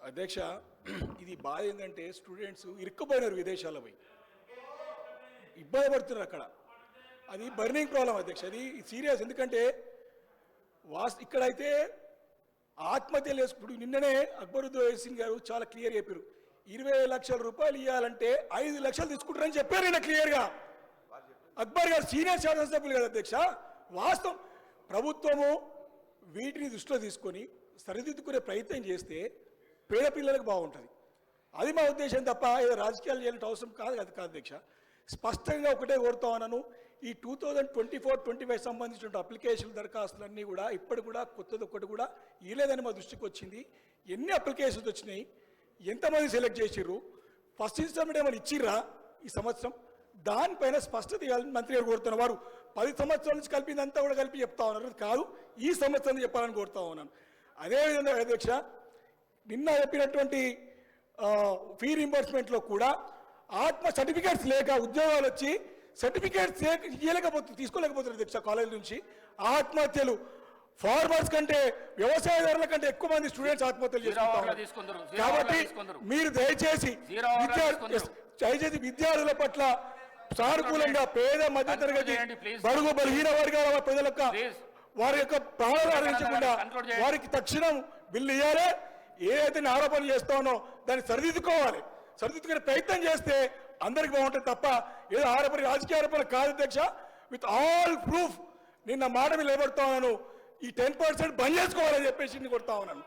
అధ్యక్ష, ఇది బాధ ఏంటంటే స్టూడెంట్స్ ఇరుక్కుపోయినారు విదేశాల్లో పోయి ఇబ్బంది పడుతున్నారు అక్కడ. అది బర్నింగ్ ప్రాబ్లం అధ్యక్ష, అది సీరియస్. ఎందుకంటే ఇక్కడైతే ఆత్మహత్యలు చేసుకుంటూ నిన్ననే అక్బరుద్దీన్ గారు చాలా క్లియర్ చెప్పారు, 20 లక్షల రూపాయలు ఇవ్వాలంటే 5 లక్షలు తీసుకుంటారని చెప్పారు నిన్న క్లియర్గా. అక్బర్ గారు సీనియర్ శాసనసభ్యులు కదా అధ్యక్ష. వాస్తవం ప్రభుత్వము వీటిని దృష్టిలో తీసుకొని సరిదిద్దుకునే ప్రయత్నం చేస్తే పేద పిల్లలకు బాగుంటుంది. అది మా ఉద్దేశం తప్ప ఏదో రాజకీయాలు చేయాలంటే అవసరం కాదు అధ్యక్ష. స్పష్టంగా ఒకటే కోరుతా ఉన్నాను, ఈ 2024-25 సంబంధించిన అప్లికేషన్ దరఖాస్తులన్నీ కూడా ఇప్పటి కూడా కొత్తది ఒకటి కూడా ఇవ్వలేదని మా దృష్టికి వచ్చింది. ఎన్ని అప్లికేషన్స్ వచ్చినాయి, ఎంతమంది సెలెక్ట్ చేసిర్రు, ఫస్ట్ ఇన్స్టాల్మెంట్ ఏమైనా ఇచ్చిర్రా ఈ సంవత్సరం, దానిపైన స్పష్టత ఇవ్వాలని మంత్రి గారు కోరుతున్నారు. వారు 10 సంవత్సరాల నుంచి కలిపిందంతా కూడా కలిపి చెప్తా ఉన్నారు, కాదు ఈ సంవత్సరం చెప్పాలని కోరుతా ఉన్నాను. అదేవిధంగా అధ్యక్ష, నిన్న చెప్పినటువంటి ఫీ రింబర్స్మెంట్లో కూడా ఆత్మ సర్టిఫికేట్స్ లేక ఉద్యోగాలు వచ్చి సర్టిఫికేట్స్ తీసుకోలేకపోతున్నారు అధ్యక్ష. కాలేజ్ నుంచి ఆత్మహత్యలు ఫార్మర్స్ కంటే వ్యవసాయదారుల కంటే ఎక్కువ మంది స్టూడెంట్స్ ఆత్మహత్యలు చేసుకుంటారు. కాబట్టి మీరు దయచేసి విద్యార్థుల పట్ల సానుకూలంగా పేద మధ్యతరగతి బడుగు బలహీన వర్గాల ప్రజల యొక్క వారి యొక్క ప్రాణాలు హరించకుండా వారికి తక్షణం బిల్లు ఇవ్వాలి. ఏదైతే ఆరోపణ చేస్తానో దాన్ని సరిదిద్దుకోవాలి. సరిదిద్దుకునే ప్రయత్నం చేస్తే అందరికి బాగుంటుంది తప్ప ఏదో ఆరోపణ రాజకీయ ఆరోపణ కాదు అధ్యక్ష. విత్ ఆల్ ప్రూఫ్ నిన్న మాట మీద నిలబడతా ఉన్నాను, ఈ 10% బంద్ చేసుకోవాలని చెప్పేసి కొడతా ఉన్నాను.